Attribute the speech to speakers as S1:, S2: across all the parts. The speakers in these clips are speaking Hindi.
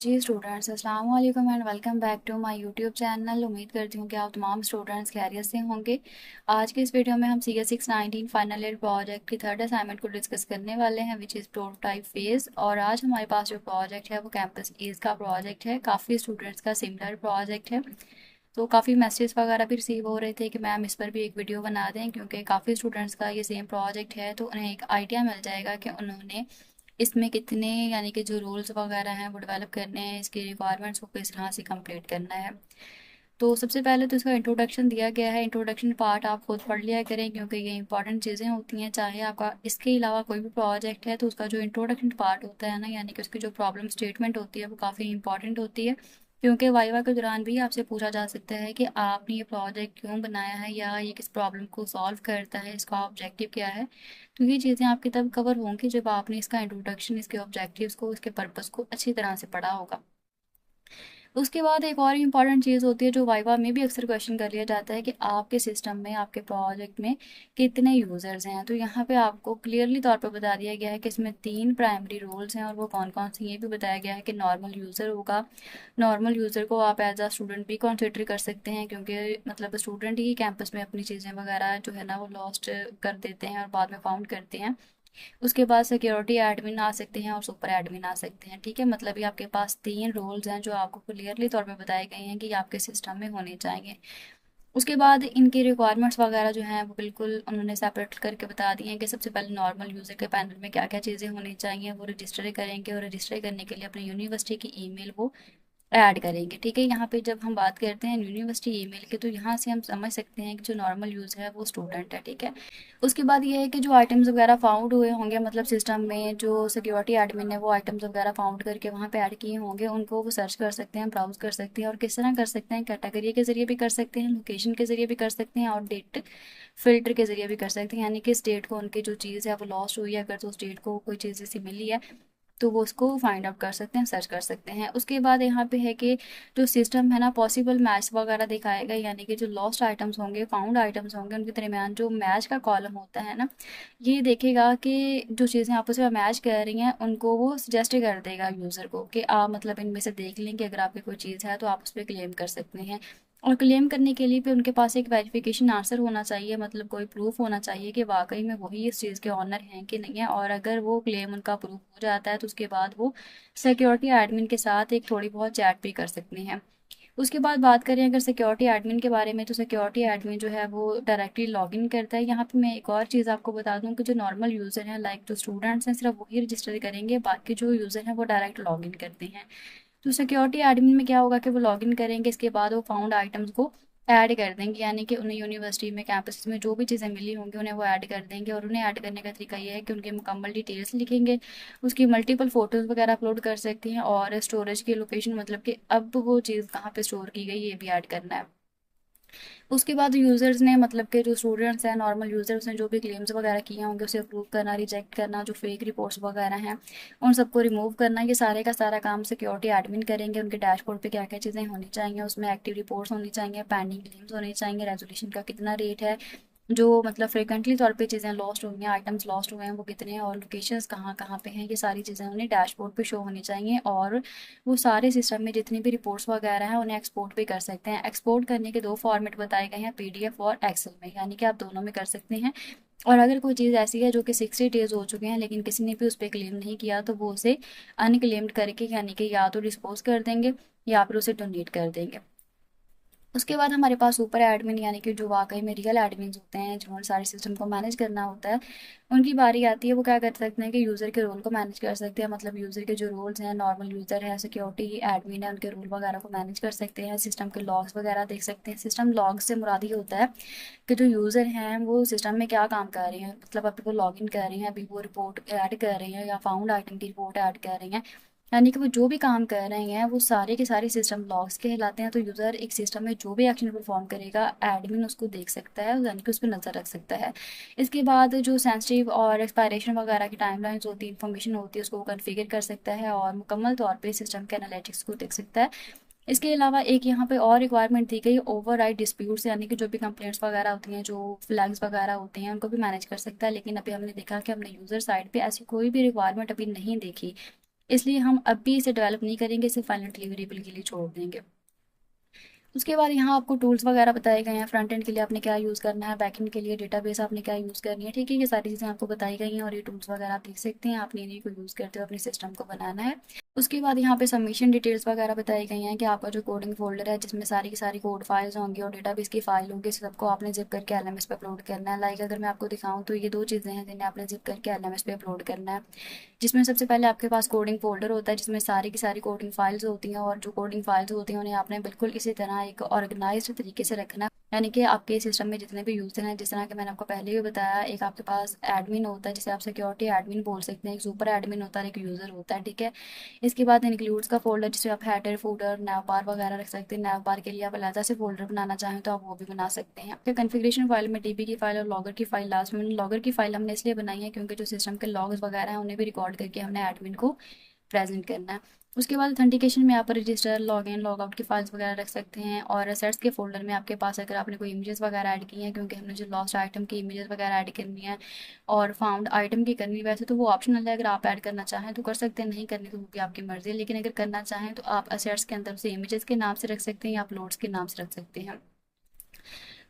S1: जी स्टूडेंट्स, अस्सलाम वालेकुम and welcome back to my YouTube channel. उम्मीद करती हूँ कि आप तमाम स्टूडेंट्स खैरियत से होंगे। आज के इस वीडियो में हम C S 619 final year project की थर्ड असाइनमेंट को डिस्कस करने वाले हैं, विच इज़ प्रोटोटाइप फेज। और आज हमारे पास जो प्रोजेक्ट है वो कैंपस ईज का प्रोजेक्ट है। काफ़ी स्टूडेंट्स का सिमिलर प्रोजेक्ट है, तो काफ़ी मैसेज वगैरह भी रिसीव हो रहे थे कि मैम इस पर भी एक वीडियो बना दें, क्योंकि काफ़ी स्टूडेंट्स का ये सेम प्रोजेक्ट है, तो उन्हें एक आइडिया मिल जाएगा कि उन्होंने इसमें कितने यानी कि जो रूल्स वगैरह हैं वो डेवलप करने हैं, इसकी रिक्वायरमेंट्स को किस तरह से कंप्लीट करना है। तो सबसे पहले तो इसका इंट्रोडक्शन दिया गया है। इंट्रोडक्शन पार्ट आप खुद पढ़ लिया करें, क्योंकि ये इंपॉर्टेंट चीज़ें होती हैं। चाहे आपका इसके अलावा कोई भी प्रोजेक्ट है तो उसका जो इंट्रोडक्शन पार्ट होता है ना, यानी कि उसकी जो प्रॉब्लम स्टेटमेंट होती है वो काफ़ी इंपॉर्टेंट होती है, क्योंकि वाइवा के दौरान भी आपसे पूछा जा सकता है कि आपने ये प्रोजेक्ट क्यों बनाया है या ये किस प्रॉब्लम को सॉल्व करता है, इसका ऑब्जेक्टिव क्या है। तो ये चीज़ें आपकी तब कवर होंगी जब आपने इसका इंट्रोडक्शन, इसके ऑब्जेक्टिव्स को, इसके पर्पस को अच्छी तरह से पढ़ा होगा। उसके बाद एक और इम्पॉर्टेंट चीज़ होती है जो वाइवा में भी अक्सर क्वेश्चन कर लिया जाता है कि आपके सिस्टम में, आपके प्रोजेक्ट में कितने यूज़र्स हैं। तो यहाँ पे आपको क्लियरली तौर पर बता दिया गया है कि इसमें 3 प्राइमरी रोल्स हैं, और वो कौन कौन से ये भी बताया गया है कि नॉर्मल यूज़र होगा। नॉर्मल यूज़र को आप एज अ स्टूडेंट भी कंसिडर कर सकते हैं, क्योंकि मतलब स्टूडेंट ही कैंपस में अपनी चीज़ें वगैरह जो है ना वो लॉस्ट कर देते हैं और बाद में फाउंड करते हैं। उसके बाद सिक्योरिटी एडमिन आ सकते हैं और सुपर एडमिन आ सकते हैं। ठीक है, मतलब ये आपके पास 3 रोल्स हैं जो आपको क्लियरली तौर पे बताए गए हैं कि आपके सिस्टम में होने चाहिए। उसके बाद इनकी रिक्वायरमेंट्स वगैरह जो हैं वो बिल्कुल उन्होंने सेपरेट करके बता दी हैं कि सबसे पहले नॉर्मल यूज़र के पैनल में क्या क्या चीज़ें होनी चाहिए, वो रजिस्टर करेंगे, और रजिस्टर करने के लिए अपनी यूनिवर्सिटी की ईमेल वो ऐड करेंगे। ठीक है, यहाँ पे जब हम बात करते हैं यूनिवर्सिटी ईमेल की, तो यहाँ से हम समझ सकते हैं कि जो नॉर्मल यूज़ है वो स्टूडेंट है। ठीक है, उसके बाद ये है कि जो आइटम्स वगैरह फाउंड हुए होंगे, मतलब सिस्टम में जो सिक्योरिटी एडमिन ने वो आइटम्स वगैरह फाउंड करके वहाँ पे ऐड किए होंगे, उनको वो सर्च कर सकते हैं, ब्राउज कर सकते हैं। और किस तरह कर सकते हैं, कैटेगरी के ज़रिए भी कर सकते हैं, लोकेशन के ज़रिए भी कर सकते हैं, और डेट फिल्टर के ज़रिए भी कर सकते हैं। यानी कि स्टेट को उनकी जो चीज़ है वो लॉस्ट हुई है, अगर तो स्टेट को कोई चीज़ ऐसी मिली है तो वो उसको फाइंड आउट कर सकते हैं, सर्च कर सकते हैं। उसके बाद यहाँ पे है कि जो सिस्टम है ना, पॉसिबल मैच वगैरह दिखाएगा, यानी कि जो लॉस्ट आइटम्स होंगे, फाउंड आइटम्स होंगे, उनके दरमियान जो मैच का कॉलम होता है ना, ये देखेगा कि जो चीज़ें आपस में मैच कर रही हैं उनको वो सजेस्ट कर देगा यूज़र को कि आप मतलब इनमें से देख लें कि अगर आपकी कोई चीज़ है तो आप उस पर क्लेम कर सकते हैं। और क्लेम करने के लिए भी उनके पास एक वेरिफिकेशन आंसर होना चाहिए, मतलब कोई प्रूफ होना चाहिए कि वाकई में वही इस चीज़ के ऑनर हैं कि नहीं है। और अगर वो क्लेम उनका प्रूफ हो जाता है तो उसके बाद वो सिक्योरिटी एडमिन के साथ एक थोड़ी बहुत चैट भी कर सकते हैं। उसके बाद बात करें अगर सिक्योरिटी एडमिन के बारे में, तो सिक्योरिटी एडमिन जो है वो डायरेक्टली लॉगिन करता है। यहाँ पे मैं एक और चीज़ आपको बता दूँ कि जो नॉर्मल यूज़र हैं, लाइक जो स्टूडेंट्स हैं, सिर्फ वही रजिस्टर करेंगे, बाकी जो यूज़र हैं वो डायरेक्ट लॉगिन करते हैं। तो सिक्योरिटी एडमिन में क्या होगा कि वो लॉगिन करेंगे, इसके बाद वो फाउंड आइटम्स को ऐड कर देंगे, यानी कि उन्हें यूनिवर्सिटी में, कैंपस में जो भी चीज़ें मिली होंगी उन्हें वो ऐड कर देंगे। और उन्हें ऐड करने का तरीका ये है कि उनकी मुकम्मल डिटेल्स लिखेंगे, उसकी मल्टीपल फ़ोटोज़ वगैरह अपलोड कर सकते हैं, और स्टोरेज की लोकेशन, मतलब कि अब वो चीज़ कहाँ पे स्टोर की गई ये भी ऐड करना है। उसके बाद यूज़र्स ने, मतलब कि जो स्टूडेंट्स हैं, नॉर्मल यूज़र्स ने जो भी क्लेम्स वगैरह किए होंगे उसे अप्रूव करना, रिजेक्ट करना, जो फेक रिपोर्ट्स वगैरह हैं उन सबको रिमूव करना, ये सारे का सारा काम सिक्योरिटी एडमिन करेंगे। उनके डैशबोर्ड पे क्या क्या चीज़ें होनी चाहिए, उसमें एक्टिव रिपोर्ट्स होनी चाहिए, पेंडिंग क्लेम्स होने चाहिए, रेजोल्यूशन का कितना रेट है, जो मतलब फ्रिक्वेंटली तौर पे चीज़ें लॉस्ट हुई हैं, आइटम्स लॉस्ट हुए हैं वो कितने हैं, और लोकेशंस कहाँ कहाँ पे हैं, ये सारी चीज़ें उन्हें डैशबोर्ड पे शो होनी चाहिए। और वो सारे सिस्टम में जितनी भी रिपोर्ट्स वगैरह हैं उन्हें एक्सपोर्ट भी कर सकते हैं। एक्सपोर्ट करने के 2 फॉर्मेट बताए गए हैं, पीडीएफ और एक्सेल में, यानी कि आप दोनों में कर सकते हैं। और अगर कोई चीज़ ऐसी है जो कि 60 डेज हो चुके हैं लेकिन किसी ने भी उस पर क्लेम नहीं किया, तो वो उसे अनक्लेम्ड करके, यानी कि या तो डिस्पोज कर देंगे या फिर उसे डोनेट कर देंगे। उसके बाद हमारे पास सुपर एडमिन, यानी कि जो वाकई में रियल एडमिन होते हैं, जिन्होंने सारे सिस्टम को मैनेज करना होता है, उनकी बारी आती है। वो क्या कर सकते हैं कि यूज़र के रोल को मैनेज कर सकते हैं, मतलब यूज़र के जो रोल्स हैं, नॉर्मल यूज़र है, सिक्योरिटी एडमिन है, उनके रोल वगैरह को मैनेज कर सकते हैं, सिस्टम के लॉग्स वगैरह देख सकते हैं। सिस्टम लॉग से मुराद ये होता है कि जो यूज़र हैं वो सिस्टम में क्या काम कर रहे हैं, मतलब अभी वो लॉगिन कर रहे हैं, अभी वो रिपोर्ट ऐड कर रहे हैं या फाउंड आइटम की रिपोर्ट ऐड कर रहे हैं, यानी कि वो जो भी काम कर रहे हैं वो सारे के सारे सिस्टम लॉग्स कहलाते हैं। तो यूज़र एक सिस्टम में जो भी एक्शन परफॉर्म करेगा, एडमिन उसको देख सकता है, यानी कि उस पर नज़र रख सकता है। इसके बाद जो सेंसिटिव और एक्सपायरेशन वगैरह की टाइमलाइंस होती है, इंफॉर्मेशन होती है, उसको वो कन्फिगर कर सकता है और मुकम्मल तौर पे सिस्टम के एनालिटिक्स को देख सकता है। इसके अलावा एक यहाँ पे और रिक्वायरमेंट दी गई, ओवरराइड डिस्प्यूट्स, यानी कि जो भी कंप्लेंट्स वगैरह होती हैं, जो फ्लैग्स वगैरह होते हैं, उनको भी मैनेज कर सकता है। लेकिन अभी हमने देखा कि हमने यूज़र साइड पे ऐसी कोई भी रिक्वायरमेंट अभी नहीं देखी इसलिए हम अभी इसे डेवलप नहीं करेंगे, इसे फाइनल डिलीवरेबल के लिए छोड़ देंगे। उसके बाद यहाँ आपको टूल्स वगैरह बताए गए हैं, फ्रंट एंड के लिए आपने क्या यूज़ करना है, बैक एंड के लिए डेटाबेस आपने क्या यूज़ करनी है। ठीक है, ये सारी चीज़ें आपको बताई गई हैं और ये टूल्स वगैरह आप देख सकते हैं, आपने इन्हीं को यूज़ करते हुए अपने सिस्टम को बनाना है। उसके बाद यहाँ पे सबमिशन डिटेल्स वगैरह बताई गई हैं कि आपका जो कोडिंग फोल्डर है जिसमें सारी की सारी कोड फाइल्स होंगी और डेटाबेस की फाइल होगी, सबको आपने जिप करके LMS पे अपलोड करना है। लाइक अगर मैं आपको दिखाऊँ तो ये दो चीज़ें हैं जिन्हें आपने जिप करके LMS पे अपलोड करना है, जिसमें सबसे पहले आपके पास कोडिंग फोल्डर होता है जिसमें सारी की सारी कोडिंग फाइल्स होती हैं, और जो कोडिंग फाइल्स होती हैं उन्हें आपने बिल्कुल इसी तरह एक ऑर्गेनाइज्ड तरीके से रखना है। यानी कि आपके सिस्टम में जितने भी यूज़र हैं, जिस तरह कि मैंने आपको पहले भी बताया, एक आपके पास एडमिन होता है जिसे आप सिक्योरिटी एडमिन बोल सकते हैं, एक सुपर एडमिन होता है, एक यूज़र होता है। ठीक है, इसके बाद इंक्लूड्स का फोल्डर जिसे आप हेडर फूटर नैव बार वगैरह रख सकते हैं। नैव बार के लिए आप अलग से फोल्डर बनाना चाहें तो आप वो भी बना सकते हैं। आपके कन्फिग्रेशन फाइल में DB की फाइल और लॉगर की फाइल लास्ट में, लॉगर की फाइल हमने इसलिए बनाई है क्योंकि जो सिस्टम के लॉग्स वगैरह हैं उन्हें भी रिकॉर्ड करके हमने एडमिन को प्रेजेंट करना है। उसके बाद ऑथेंटिकेशन में आप register log in log out की फाइल्स वगैरह रख सकते हैं, और असेट्स के फोल्डर में आपके पास अगर आपने कोई इमेजेस वगैरह ऐड की हैं, क्योंकि हमने जो लॉस्ट आइटम की इमेजेस वगैरह ऐड करनी है और फाउंड आइटम की करनी, वैसे तो वो ऑप्शनल है, अगर आप ऐड करना चाहें तो कर सकते हैं, नहीं करनी तो वो भी आपकी मर्जी है, लेकिन अगर करना चाहें तो आप असेट्स के अंदर से इमेजेस के नाम से रख सकते हैं या अपलोड्स के नाम से रख सकते हैं।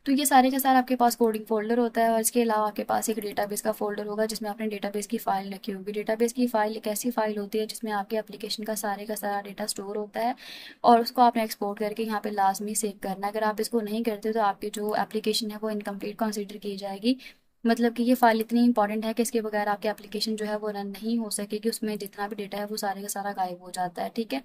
S1: तो ये सारे का सारा आपके पास कोडिंग फोल्डर होता है, और इसके अलावा आपके पास एक डेटाबेस का फोल्डर होगा जिसमें आपने डेटाबेस की फाइल रखी होगी। डेटाबेस की फाइल एक ऐसी फाइल होती है जिसमें आपके एप्लीकेशन का सारा डेटा स्टोर होता है, और उसको आपने एक्सपोर्ट करके यहाँ पे लाजमी सेव करना है। अगर आप इसको नहीं करते तो आपकी जो एप्लीकेशन है वो इनकम्प्लीट कंसिडर की जाएगी। मतलब कि ये फाइल इतनी इंपॉर्टेंट है कि इसके बगैर आपकी एप्लीकेशन जो है वो रन नहीं हो सकेगी, उसमें जितना भी डेटा है वो सारे का सारा गायब हो जाता है। ठीक है,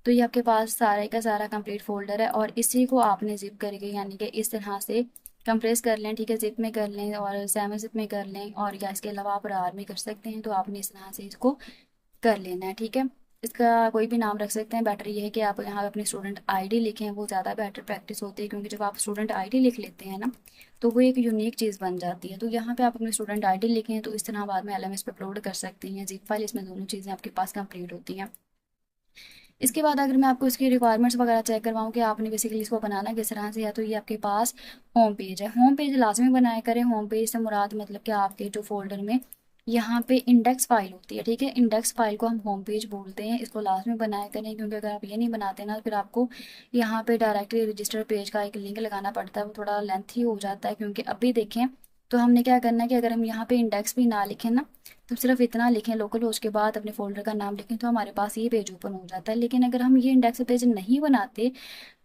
S1: तो ये आपके पास सारे का सारा कंप्लीट फोल्डर है, और इसी को आपने जिप करके यानी कि इस तरह से कंप्रेस कर लें। ठीक है, जिप में कर लें और सेमी जिप में कर लें, और या इसके अलावा आप रार में कर सकते हैं, तो आपने इस तरह से इसको कर लेना है। ठीक है, इसका कोई भी नाम रख सकते हैं। बेटर ये है कि आप यहाँ अपनी स्टूडेंट आईडी लिखें, वो ज़्यादा बेटर प्रैक्टिस होती है, क्योंकि जब आप स्टूडेंट आईडी लिख लेते हैं ना तो वो एक यूनिक चीज़ बन जाती है। तो यहाँ पे आप अपनी स्टूडेंट आईडी लिखें तो इस तरह बाद में LMS पे अपलोड कर सकते हैं जिप फाइल, इसमें दोनों चीज़ें आपके पास कंप्लीट होती हैं। इसके बाद अगर मैं आपको इसकी रिक्वायरमेंट्स वगैरह चेक करवाऊँ कि आपने बेसिकली इसको बनाना किस तरह से है, तो ये आपके पास होम पेज है। होम पेज लाजमी बनाया करें। होम पेज से मुराद मतलब कि आपके जो फोल्डर में यहाँ पे इंडेक्स फाइल होती है, ठीक है, इंडेक्स फाइल को हम होम पेज बोलते हैं, इसको लाजमी बनाया करें, क्योंकि अगर आप ये नहीं बनाते ना फिर आपको यहाँ पे डायरेक्टली रजिस्टर पेज का एक लिंक लगाना पड़ता है, वो थोड़ा लेंथी हो जाता है। क्योंकि अभी देखें तो हमने क्या करना है कि अगर हम यहाँ पे इंडेक्स भी ना लिखें ना, तो सिर्फ इतना लिखें लोकल होस्ट के बाद अपने फोल्डर का नाम लिखें, तो हमारे पास ये पेज ओपन हो जाता है। लेकिन अगर हम ये इंडेक्स पेज नहीं बनाते,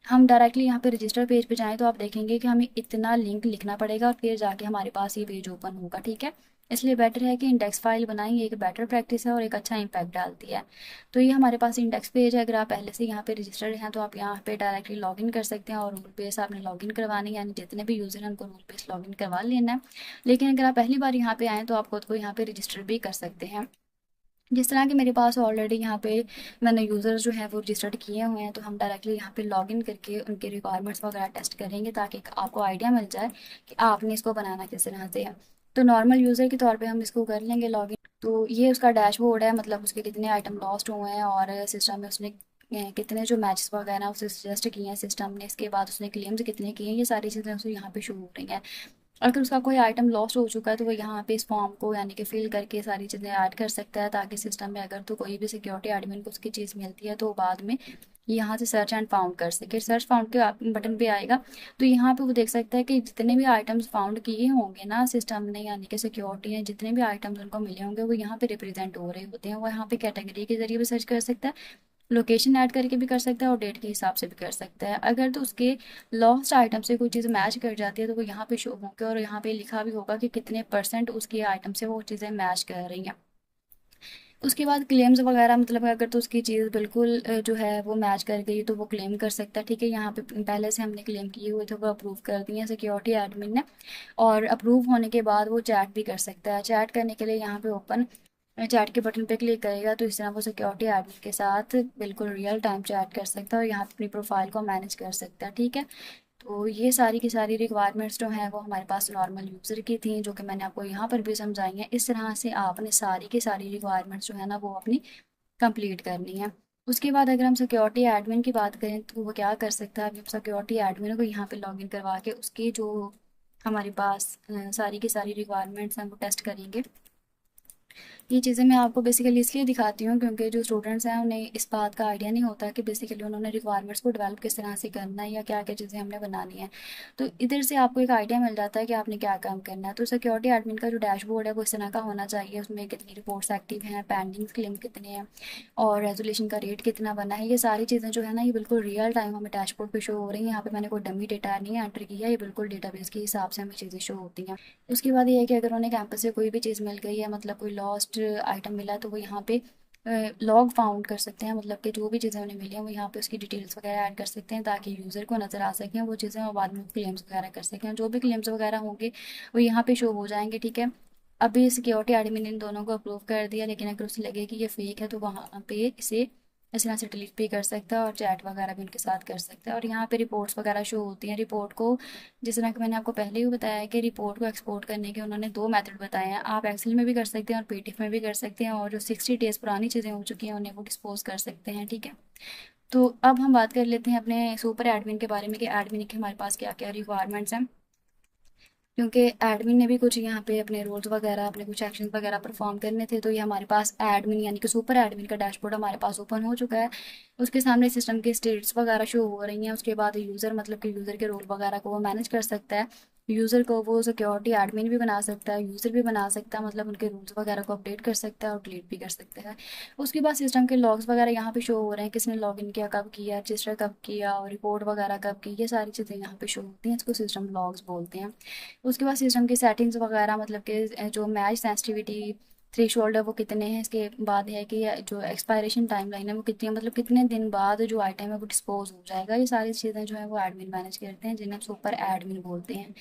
S1: हम डायरेक्टली यहाँ पे रजिस्टर पेज पे जाएं, तो आप देखेंगे कि हमें इतना लिंक लिखना पड़ेगा और फिर जाके हमारे पास ये पेज ओपन होगा। ठीक है, इसलिए बेटर है कि इंडेक्स फाइल बनाएं, ये एक बेटर प्रैक्टिस है और एक अच्छा इंपैक्ट डालती है। तो ये हमारे पास इंडेक्स पेज है। अगर आप पहले से यहाँ पे रजिस्टर्ड हैं तो आप यहाँ पे डायरेक्टली लॉगिन कर सकते हैं, और रूल बेस आपने लॉगिन करवानी है, यानी जितने भी यूज़र हैं उनको रूल बेस लॉगिन करवा लेना है। लेकिन अगर आप पहली बार यहाँ पे आएँ तो आप खुद को यहाँ पे रजिस्टर भी कर सकते हैं। जिस तरह कि मेरे पास ऑलरेडी यहाँ पे मैंने यूज़र्स जो हैं वो रजिस्टर्ड किए हुए हैं, तो हम डायरेक्टली यहाँ पे लॉगिन करके उनके रिक्वायरमेंट्स वगैरह टेस्ट करेंगे, ताकि आपको आइडिया मिल जाए कि आपने इसको बनाना किस तरह से है। तो नॉर्मल यूज़र के तौर पे हम इसको कर लेंगे लॉगिन। तो ये उसका डैशबोर्ड है, मतलब उसके कितने आइटम लॉस्ट हुए हैं और सिस्टम में उसने कितने जो मैचेस वगैरह उसे सजेस्ट किए हैं सिस्टम ने, इसके बाद उसने क्लेम्स कितने किए हैं, ये सारी चीज़ें उसे यहाँ पे शो हो रही हैं। अगर उसका कोई आइटम लॉस्ट हो चुका है तो वो यहाँ पे इस फॉर्म को यानी कि फिल करके सारी चीज़ें ऐड कर सकता है, ताकि सिस्टम में अगर तो कोई भी सिक्योरिटी एडमिन को उसकी चीज़ मिलती है तो वो बाद में यहाँ से सर्च एंड फाउंड कर सके। सर्च फाउंड के बटन पे आएगा तो यहाँ पे वो देख सकता है कि जितने भी आइटम्स फाउंड किए होंगे ना सिस्टम ने, यानी कि सिक्योरिटी है, जितने भी आइटम्स उनको मिले होंगे वो यहाँ पे रिप्रेजेंट हो रहे होते हैं। वो यहाँ पे कैटेगरी के जरिए भी सर्च कर सकता है, लोकेशन ऐड करके भी कर सकता है, और डेट के हिसाब से भी कर सकता है। अगर तो उसके लॉस्ट आइटम से कोई चीज़ मैच कर जाती है तो वो यहाँ पे शो होंगे, और यहाँ पे लिखा भी होगा कि कितने % उसकी आइटम से वो चीज़ें मैच कर रही हैं। उसके बाद क्लेम्स वगैरह, मतलब अगर तो उसकी चीज़ बिल्कुल जो है वो मैच कर गई तो वो क्लेम कर सकता है। ठीक है, यहाँ पे पहले से हमने क्लेम किए हुए थे वो अप्रूव कर दिए हैं सिक्योरिटी एडमिन ने, और अप्रूव होने के बाद वो चैट भी कर सकता है। चैट करने के लिए यहाँ पे ओपन चैट के बटन पे क्लिक करेगा तो इस तरह वो सिक्योरिटी एडमिन के साथ बिल्कुल रियल टाइम चैट कर सकता है, और यहाँ पे अपनी प्रोफाइल को मैनेज कर सकता है। ठीक है, तो ये सारी की सारी रिक्वायरमेंट्स जो हैं वो हमारे पास नॉर्मल यूज़र की थी, जो कि मैंने आपको यहाँ पर भी समझाई हैं। इस तरह से आपने सारी की सारी रिक्वायरमेंट्स जो है ना वो अपनी कंप्लीट करनी है। उसके बाद अगर हम सिक्योरिटी एडमिन की बात करें तो वो क्या कर सकता है, अभी हम सिक्योरिटी एडमिन को यहाँ पे लॉगिन करवा के उसकी जो हमारे पास सारी की सारी रिक्वायरमेंट्स हैं वो टेस्ट करेंगे। ये चीज़ें मैं आपको बेसिकली इसलिए दिखाती हूँ क्योंकि जो स्टूडेंट्स हैं उन्हें इस बात का आइडिया नहीं होता कि बेसिकली उन्होंने रिक्वायरमेंट्स को डेवलप किस तरह से करना है या क्या क्या चीज़ें हमने बनानी है। तो इधर से आपको एक आइडिया मिल जाता है कि आपने क्या काम करना है। तो सिक्योरिटी एडमिन का जो डैशबोर्ड है वो इस तरह का होना चाहिए, उसमें कितनी रिपोर्ट्स एक्टिव हैं, पेंडिंग क्लेम कितने हैं और रेजोल्यूशन का रेट कितना बना है। ये सारी चीज़ें जो है ना ये बिल्कुल रियल टाइम हमें डैशबोर्ड पे शो हो रही हैं। यहाँ पे मैंने कोई डमी डेटा नहीं एंटर किया, ये बिल्कुल डेटाबेस के हिसाब से हमें चीज़ें शो होती हैं। उसके बाद ये है कि अगर उन्हें कैंपस से कोई भी चीज़ मिल गई है, मतलब कोई लॉस्ट आइटम मिला, तो वो यहाँ पे लॉग फाउंड कर सकते हैं, मतलब कि जो भी चीज़ें उन्हें मिली हैं वो यहाँ पे उसकी डिटेल्स वगैरह ऐड कर सकते हैं ताकि यूज़र को नज़र आ सकें वो चीज़ें और बाद में क्लेम्स वगैरह कर सकें। जो भी क्लेम्स वगैरह होंगे वो यहाँ पे शो हो जाएंगे, ठीक है। अभी सिक्योरिटी एडमिन ने इन दोनों को अप्रूव कर दिया, लेकिन अगर उसे लगे कि ये फेक है तो वहाँ पे इसे इस तरह से डिलीट भी कर सकता है और चैट वगैरह भी उनके साथ कर सकता है। और यहाँ पे रिपोर्ट्स वगैरह शो होती हैं। रिपोर्ट को जिस तरह कि मैंने आपको पहले ही बताया है कि रिपोर्ट को एक्सपोर्ट करने के उन्होंने दो मेथड बताए हैं। आप एक्सेल में भी कर सकते हैं और पीडीएफ में भी कर सकते हैं, और जो 60 डेज पुरानी चीज़ें हो चुकी हैं उन्हें वो डिस्पोज कर सकते हैं, ठीक है। तो अब हम बात कर लेते हैं अपने सुपर एडमिन के बारे में कि एडमिन के हमारे पास क्या क्या रिक्वायरमेंट्स हैं, क्योंकि एडमिन ने भी कुछ यहाँ पे अपने रोल्स वगैरह अपने कुछ एक्शन वगैरह परफॉर्म करने थे। तो ये हमारे पास एडमिन यानी कि सुपर एडमिन का डैशबोर्ड हमारे पास ओपन हो चुका है। उसके सामने सिस्टम के स्टेट्स वगैरह शो हो रही हैं। उसके बाद यूज़र मतलब कि यूज़र के रोल वगैरह को वो मैनेज कर सकता है। यूज़र को वो सिक्योरिटी एडमिन भी बना सकता है, यूज़र भी बना सकता है, मतलब उनके रूल्स वगैरह को अपडेट कर सकता है और डिलीट भी कर सकता है। उसके बाद सिस्टम के लॉग्स वगैरह यहाँ पे शो हो रहे हैं, किसने लॉगिन किया, कब किया, रजिस्टर कब किया और रिपोर्ट वगैरह कब की, ये सारी चीज़ें यहाँ पे शो होती हैं। इसको सिस्टम लॉग्स बोलते हैं। उसके बाद सिस्टम की सेटिंग्स वगैरह, मतलब कि जो मैच सेंसिटिविटी थ्रेशोल्ड है वो कितने हैं। इसके बाद है कि जो एक्सपायरेशन टाइम लाइन है वो कितनी है, मतलब कितने दिन बाद जो आइटम है वो डिस्पोज हो जाएगा। ये सारी चीज़ें जो है वो एडमिन मैनेज करते हैं, जिन्हें हम सुपर एडमिन बोलते हैं।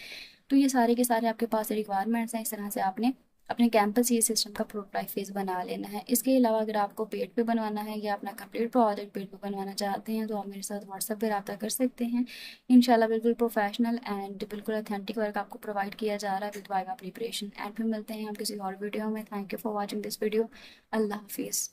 S1: तो ये सारे के सारे आपके पास रिक्वायरमेंट्स हैं। इस तरह से आपने अपने कैंपस ये सिस्टम का प्रोटोटाइप फेस बना लेना है। इसके अलावा अगर आपको पेड पे बनवाना है या अपना कंप्लीट प्रोजेक्ट पेड पे बनवाना चाहते हैं तो आप मेरे साथ व्हाट्सएप पे रब्ता कर सकते हैं। इंशाल्लाह बिल्कुल प्रोफेशनल एंड बिल्कुल ऑथेंटिक वर्क आपको प्रोवाइड किया जा रहा है विद वाइवा प्रिपरेशन। एंड फिर मिलते हैं हम किसी और वीडियो में। Thank you for watching this video. अल्लाह हाफिज़।